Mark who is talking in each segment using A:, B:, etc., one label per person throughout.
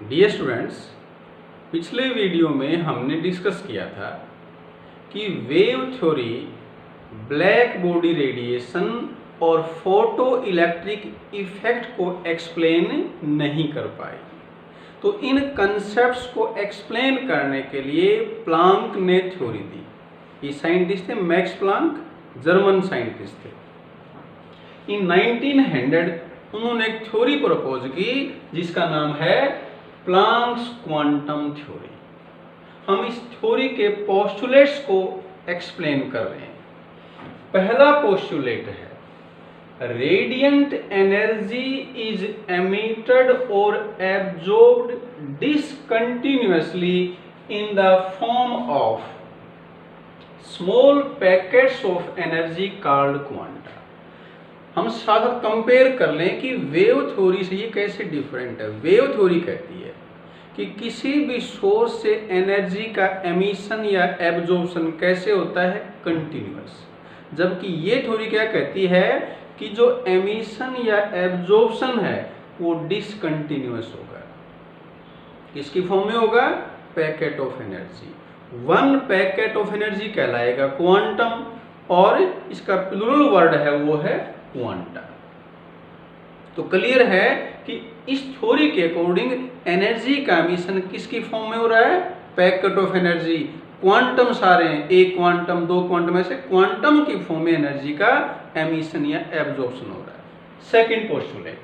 A: Dear students, पिछले video में हमने डिस्कस किया था कि wave theory black body radiation और फोटो इलेक्ट्रिक इफेक्ट को एक्सप्लेन नहीं कर पाई। तो इन कंसेप्ट्स को एक्सप्लेन करने के लिए प्लांक ने थ्योरी दी। ये साइंटिस्ट थे मैक्स प्लांक, जर्मन साइंटिस्ट थे। इन 1900 उन्होंने एक थ्योरी प्रपोज की जिसका नाम है प्लांक्स क्वांटम थ्योरी। हम इस थ्योरी के पोस्टुलेट्स को एक्सप्लेन कर रहे हैं। पहला पोस्टुलेट है रेडिएंट एनर्जी इज एमिटेड और absorbed discontinuously in the form of small packets of energy called quanta. हम साथ कंपेयर कर लें कि वेव थ्योरी से ये कैसे डिफरेंट है। वेव थ्योरी कहती है कि किसी भी सोर्स से एनर्जी का एमिशन या एब्जॉर्प्शन कैसे होता है, कंटिन्यूअस। जबकि ये थ्योरी क्या कहती है कि जो एमिशन या एब्जॉर्प्शन है वो डिसकंटिन्यूअस होगा। किसकी फॉर्म में होगा? Packet of energy. One packet of energy कहलाएगा क्वांटम और इसका प्लूरल वर्ड है वो है क्वांटा। तो क्लियर है कि इस थ्योरी के अकॉर्डिंग एनर्जी का एमिशन किसकी फॉर्म में हो रहा है? Packet of energy. क्वांटम सारे हैं, एक क्वांटम, दो क्वांटम, ऐसे क्वांटम की फॉर्म में एनर्जी का एमिशन या एब्जॉर्प्शन हो रहा है। Second postulate,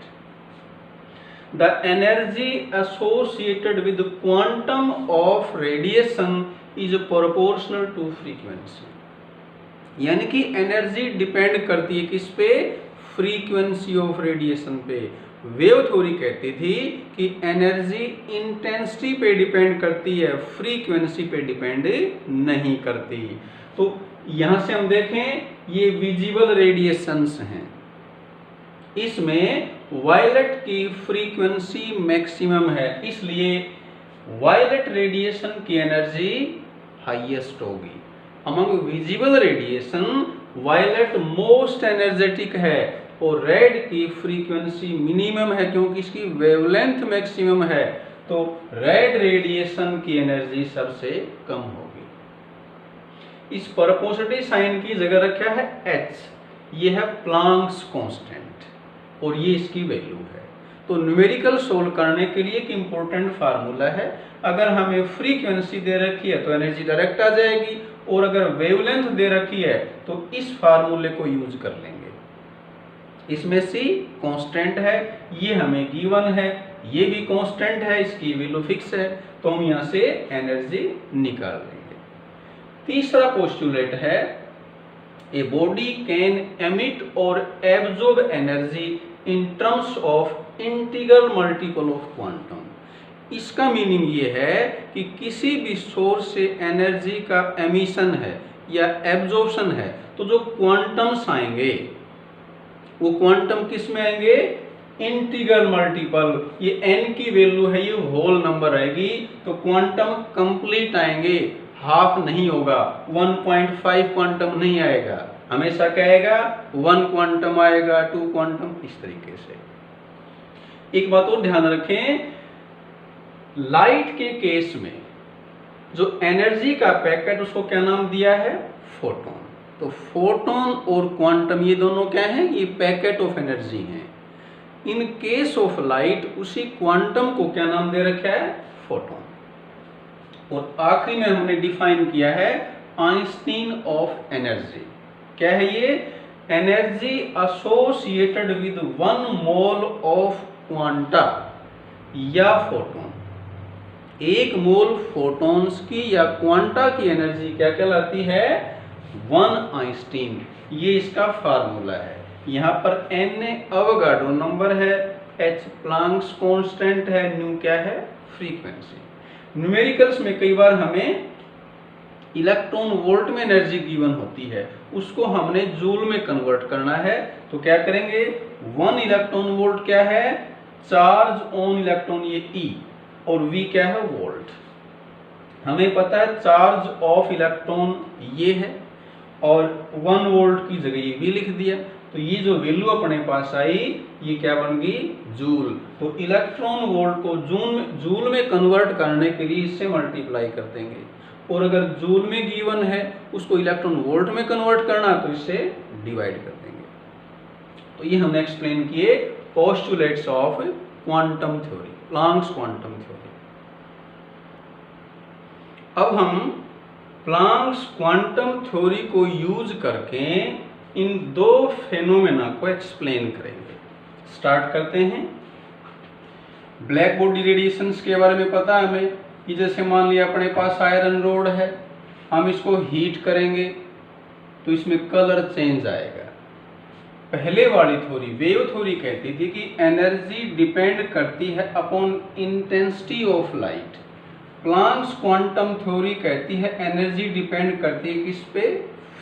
A: the energy associated with quantum of radiation is proportional to frequency. यानी कि एनर्जी डिपेंड करती है किस पे? फ्रीक्वेंसी ऑफ रेडिएशन पे। वेव थ्योरी कहती थी कि एनर्जी इंटेंसिटी पे डिपेंड करती है, फ्रीक्वेंसी पे डिपेंड नहीं करती। तो यहां से हम देखें ये विजिबल रेडिएशंस हैं, इसमें वायलेट की फ्रीक्वेंसी मैक्सिमम है, इसलिए वायलेट रेडिएशन की एनर्जी हाईएस्ट होगी। Among visible radiation violet most energetic है और रेड की फ्रीक्वेंसी मिनिमम है क्योंकि इसकी वेवलेंथ मैक्सिमम है। तो रेड रेडिएशन की एनर्जी सबसे कम होगी। इस प्रोपोर्शनलिटी साइन की जगह रखा है h। ये है प्लांक्स कांस्टेंट और ये इसकी वैल्यू है। तो न्यूमेरिकल सोल्व करने के लिए एक इंपॉर्टेंट फार्मूला है। अगर हमें फ्रीक्वेंसी दे रखी है तो एनर्जी डायरेक्ट आ जाएगी, और अगर वेवलेंथ दे रखी है तो इस फार्मूले को यूज कर लेंगे। इसमें c कांस्टेंट है, ये हमें गिवन है, ये भी कांस्टेंट है, इसकी वैल्यू फिक्स है, तो हम यहां से एनर्जी निकाल लेंगे। तीसरा पोस्टुलेट है ए बॉडी कैन एमिट और absorb energy in terms of integral multiple of quantum. इसका मीनिंग ये है कि किसी भी सोर्स से एनर्जी का एमिशन है या एब्जॉर्प्शन है तो जो क्वांटम्स आएंगे वो क्वांटम किस में आएंगे? Integral multiple. ये n की वैल्यू है, ये होल नंबर आएगी तो क्वांटम कंप्लीट आएंगे, हाफ नहीं होगा। 1.5 क्वांटम नहीं आएगा, हमेशा क्या आएगा? 1 क्वांटम आएगा, 2 क्वांटम, इस तरीके से। एक बात और ध्यान रखें, लाइट के केस में जो एनर्जी का पैकेट उसको क्या नाम दिया है? फोटोन। तो फोटोन और क्वांटम ये दोनों क्या हैं? ये पैकेट ऑफ एनर्जी हैं। इन केस ऑफ लाइट उसी क्वांटम को क्या नाम दे रखा है? फोटोन। और आखिरी में हमने डिफाइन किया है आइंस्टीन ऑफ एनर्जी। क्या है ये? Energy associated with 1 mole of quanta या फोटोन। 1 मोल फोटॉन्स की या क्वांटा की एनर्जी क्या कहलाती है? 1 आइंस्टीन। ये इसका फार्मूला है। यहाँ पर n अवोगाड्रो नंबर है, h प्लांक्स कांस्टेंट है, न्यू क्या है? फ्रीक्वेंसी। न्यूमेरिकल्स में कई बार हमें इलेक्ट्रॉन वोल्ट में एनर्जी गिवन होती है, उसको हमने जूल में कन्वर्ट करना है। तो क्या करेंगे? 1 इलेक्ट्रॉन वोल्ट क्या है? चार्ज ऑन इलेक्ट्रॉन, ये E, और V क्या है? वोल्ट। हमें पता है चार्ज ऑफ इलेक्ट्रॉन ये है और 1 वोल्ट की जगह ये V लिख दिया। तो ये जो वैल्यू अपने पास आई ये क्या बन गई, जूल। तो इलेक्ट्रॉन वोल्ट को जूल में कन्वर्ट करने के लिए इससे मल्टीप्लाई कर देंगे, और अगर जूल में गिवन है उसको इलेक्ट्रॉन वोल्ट में कन्वर्ट करना तो इससे डिवाइड कर देंगे। तो ये हमने एक्सप्लेन किए postulates of quantum theory, Planck's quantum theory. अब हम प्लांक्स क्वांटम थ्योरी को यूज करके इन दो फेनोमेना को एक्सप्लेन करेंगे। स्टार्ट करते हैं। ब्लैक बॉडी रेडिएशंस के बारे में पता है हमें कि जैसे मान लिया अपने पास आयरन रोड है, हम इसको हीट करेंगे तो इसमें कलर चेंज आएगा। पहले वाली थ्योरी वेव थ्योरी कहती थी कि एनर्जी डिपेंड करती है upon intensity of light. Planck's quantum theory कहती है एनर्जी डिपेंड करती है किस पे,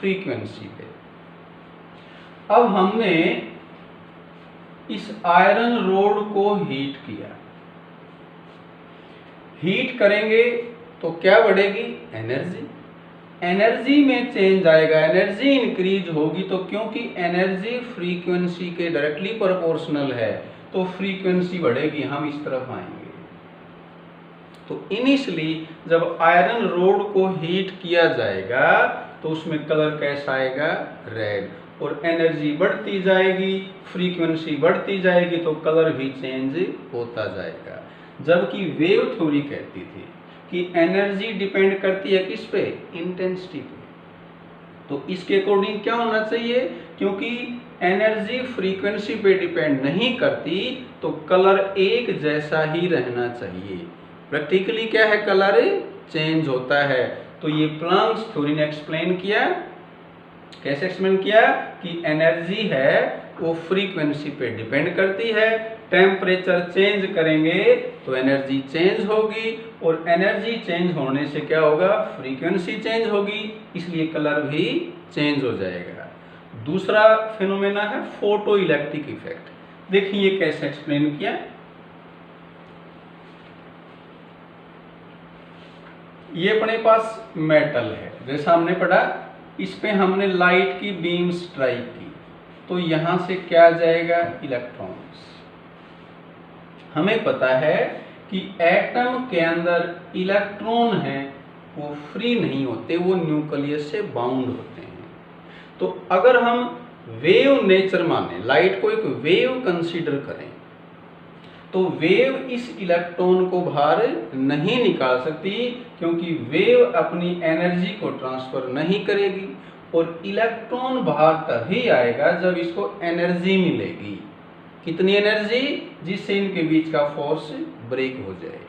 A: फ्रीक्वेंसी पे। अब हमने इस आयरन रोड को हीट किया, हीट करेंगे तो क्या बढ़ेगी, एनर्जी। एनर्जी में चेंज आएगा, एनर्जी इंक्रीज होगी। तो क्योंकि एनर्जी फ्रीक्वेंसी के डायरेक्टली प्रोपोर्शनल है तो फ्रीक्वेंसी बढ़ेगी, हम इस तरफ आएंगे। तो इनिशियली जब आयरन रोड को हीट किया जाएगा तो उसमें कलर कैसा आएगा, रेड, और एनर्जी बढ़ती जाएगी, फ्रीक्वेंसी बढ़ती जाएगी तो कलर भी चेंज होता जाएगा। जबकि वेव थ्योरी कहती थी कि एनर्जी डिपेंड करती है किस पे, इंटेंसिटी पे। तो इसके अकॉर्डिंग क्या होना चाहिए, क्योंकि एनर्जी फ्रीक्वेंसी पे डिपेंड नहीं करती तो कलर एक जैसा ही रहना चाहिए। प्रैक्टिकली क्या है, कलर चेंज होता है। तो ये प्लांक्स थ्योरी ने एक्सप्लेन किया। कैसे एक्सप्लेन किया कि एनर्जी है वो फ्रीक्वेंसी पे डिपेंड करती है, टेम्परेचर चेंज करेंगे तो एनर्जी चेंज होगी, और एनर्जी चेंज होने से क्या होगा, फ्रीक्वेंसी चेंज होगी, इसलिए कलर भी चेंज हो जाएगा। दूसरा फिनोमेना है फोटो इलेक्ट्रिक इफेक्ट। देखिए ये कैसे एक्सप्लेन किया। ये अपने पास मेटल है, जैसा हमने पढ़ा, इस पे हमने लाइट की बीम स्ट्राइक की तो यहां से क्या जाएगा, इलेक्ट्रॉन्स। हमें पता है कि एटम के अंदर इलेक्ट्रॉन है वो फ्री नहीं होते, वो न्यूक्लियस से बाउंड होते हैं। तो अगर हम वेव नेचर माने, लाइट को एक वेव कंसीडर करें, तो वेव इस इलेक्ट्रॉन को बाहर नहीं निकाल सकती, क्योंकि वेव अपनी एनर्जी को ट्रांसफर नहीं करेगी, और इलेक्ट्रॉन बाहर तभी आएगा जब इसको एनर्जी मिलेगी। कितनी एनर्जी, जिससे इनके बीच का फोर्स ब्रेक हो जाए।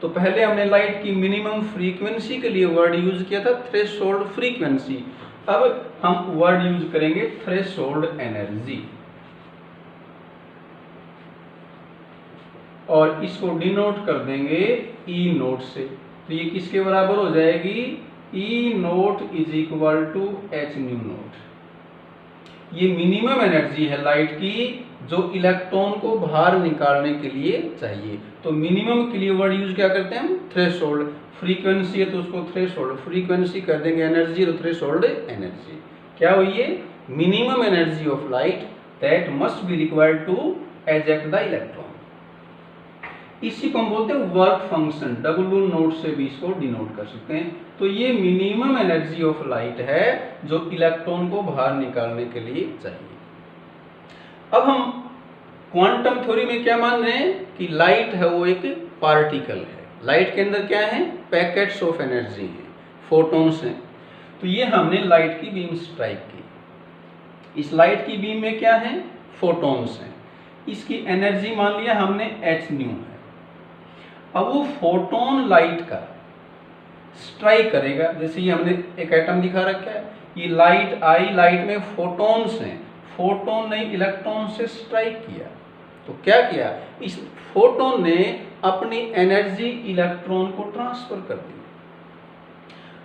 A: तो पहले हमने लाइट की मिनिमम फ्रीक्वेंसी के लिए वर्ड यूज किया था थ्रेशोल्ड फ्रीक्वेंसी। अब हम वर्ड यूज करेंगे थ्रेशोल्ड एनर्जी, और इसको डिनोट कर देंगे ई नोट से। तो ये किसके बराबर हो जाएगी, E nought is equal to H nu nought. ये मिनिमम एनर्जी है लाइट की जो इलेक्ट्रॉन को बाहर निकालने के लिए चाहिए। तो मिनिमम के लिए वर्ड यूज क्या करते हैं हम, थ्रेशोल्ड। फ्रीक्वेंसी है तो उसको थ्रेशोल्ड फ्रीक्वेंसी कर देंगे, एनर्जी तो थ्रेशोल्ड एनर्जी। क्या हुई है, minimum energy of light that must be required to eject the electron. इसी को हम बोलते हैं वर्क फंक्शन, डब्ल्यू नोट से भी इसको डिनोट कर सकते हैं। तो ये मिनिमम एनर्जी ऑफ लाइट है जो इलेक्ट्रॉन को बाहर निकालने के लिए चाहिए। अब हम क्वांटम थ्योरी में क्या मान रहे हैं कि लाइट है वो एक पार्टिकल है। लाइट के अंदर क्या है, पैकेट्स ऑफ एनर्जी है, फोटॉन्स हैं। तो ये हमने लाइट की बीम स्ट्राइक की, इस लाइट की बीम में क्या है, फोटॉन्स हैं। इसकी एनर्जी मान लिया हमने एच न्यू है। अब वो फोटोन लाइट का स्ट्राइक करेगा, जैसे ये हमने एक एटम दिखा रखा है, ये लाइट आई, लाइट में फोटॉन्स हैं, फोटोन ने इलेक्ट्रॉन से स्ट्राइक किया। तो क्या किया, इस फोटोन ने अपनी एनर्जी इलेक्ट्रॉन को ट्रांसफर कर दी।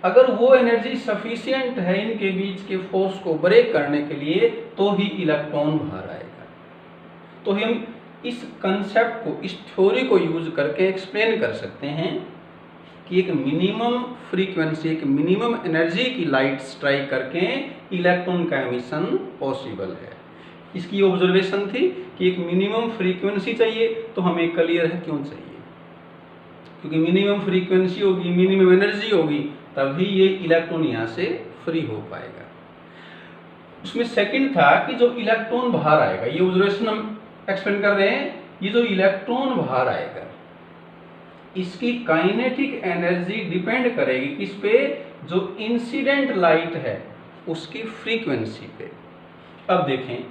A: अगर वो एनर्जी सफिशिएंट है इनके बीच के फोर्स को ब्रेक करने के लिए तो ही इलेक्ट्रॉन बाहर आएगा। तो हम इस कंसेप्ट को, इस थ्योरी को यूज करके एक्सप्लेन कर सकते हैं कि एक मिनिमम फ्रीक्वेंसी, एक मिनिमम एनर्जी की लाइट स्ट्राइक करके इलेक्ट्रॉन का एमिशन पॉसिबल है। इसकी ऑब्जर्वेशन थी कि एक मिनिमम फ्रीक्वेंसी चाहिए, तो हमें क्लियर है क्यों चाहिए, क्योंकि मिनिमम फ्रीक्वेंसी होगी, मिनिमम एनर्जी होगी, तभी ये इलेक्ट्रॉन यहाँ से फ्री हो पाएगा। उसमें सेकंड था कि जो इलेक्ट्रॉन बाहर आएगा, ये ऑब्जर्वेशन हम एक्सप्लेन कर रहे हैं, ये जो इलेक्ट्रॉन बाहर आएगा इसकी काइनेटिक एनर्जी डिपेंड करेगी किस पे, जो इंसिडेंट लाइट है उसकी फ्रीक्वेंसी पे। अब देखें,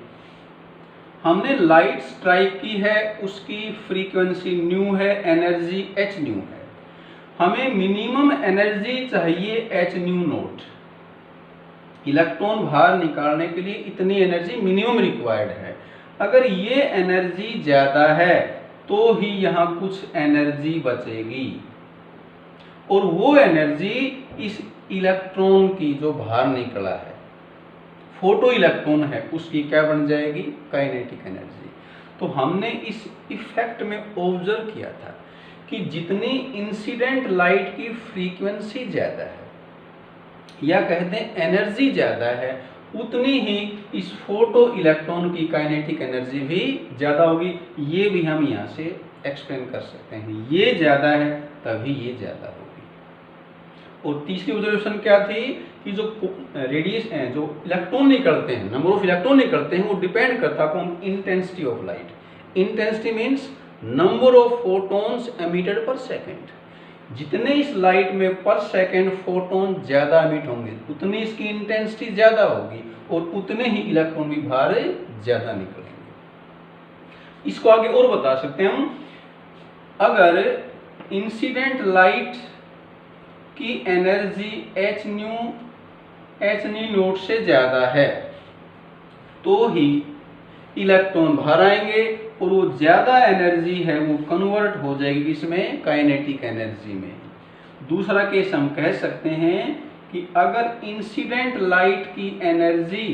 A: हमने लाइट स्ट्राइक की है, उसकी फ्रीक्वेंसी न्यू है, एनर्जी एच न्यू है। हमें मिनिमम एनर्जी चाहिए एच न्यू नोट। इलेक्ट्रॉन बाहर निकालने के लिए इतनी एनर्जी मिनिमम रिक्वायर्ड है। अगर ये एनर्जी ज्यादा है तो ही यहाँ कुछ एनर्जी बचेगी, और वो एनर्जी इस इलेक्ट्रॉन की जो बाहर निकला है, फोटो इलेक्ट्रॉन है, उसकी क्या बन जाएगी, काइनेटिक एनर्जी। तो हमने इस इफेक्ट में ऑब्जर्व किया था कि जितनी इंसिडेंट लाइट की फ्रीक्वेंसी ज्यादा है, या कहते हैं एनर्जी ज्यादा है, उतनी ही इस फोटो इलेक्ट्रॉन की काइनेटिक एनर्जी भी ज्यादा होगी। ये भी हम यहाँ से एक्सप्लेन कर सकते हैं, ये ज्यादा है तभी ये ज्यादा होगी। और तीसरी ऑब्जर्वेशन क्या थी कि जो रेडिएशन, जो इलेक्ट्रॉन निकलते हैं, नंबर ऑफ इलेक्ट्रॉन निकलते हैं, वो डिपेंड करता है upon intensity of light. Intensity means number of photons emitted पर सेकेंड। जितने इस लाइट में पर सेकेंड फोटोन ज्यादा एमिट होंगे, उतनी इसकी इंटेंसिटी ज्यादा होगी, और उतने ही इलेक्ट्रॉन भी बाहर ज्यादा निकलेंगे। इसको आगे और बता सकते हैं हम, अगर इंसिडेंट लाइट की एनर्जी एच न्यू नोट से ज्यादा है तो ही इलेक्ट्रॉन बाहर आएंगे, और वो ज्यादा एनर्जी है वो कन्वर्ट हो जाएगी इसमें काइनेटिक एनर्जी में। दूसरा केस हम कह सकते हैं कि अगर इंसिडेंट लाइट की एनर्जी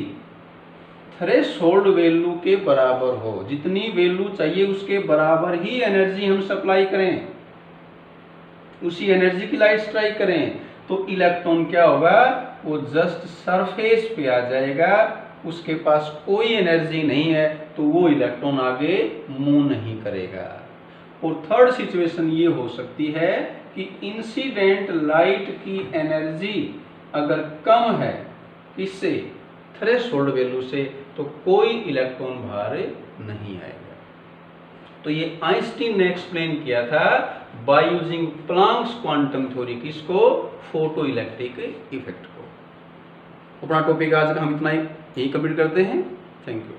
A: थ्रेशोल्ड वैल्यू के बराबर हो, जितनी वैल्यू चाहिए उसके बराबर ही एनर्जी हम सप्लाई करें, उसी एनर्जी की लाइट स्ट्राइक करें, तो इलेक्ट्रॉन क्या होगा, वो जस्ट सरफेस पे आ जाएगा, उसके पास कोई एनर्जी नहीं है, तो वो इलेक्ट्रॉन आगे मूव नहीं करेगा। और थर्ड सिचुएशन ये हो सकती है कि इंसिडेंट लाइट की एनर्जी अगर कम है, किससे, थ्रेशोल्ड वैल्यू से, तो कोई इलेक्ट्रॉन बाहर नहीं आएगा। तो ये आइंस्टीन ने एक्सप्लेन किया था by using Planck's quantum theory, किसको, फोटो इलेक्ट्रिक इफेक्ट को। अपना टॉपिक आज का हम इतना ही कंप्लीट करते हैं। Thank you.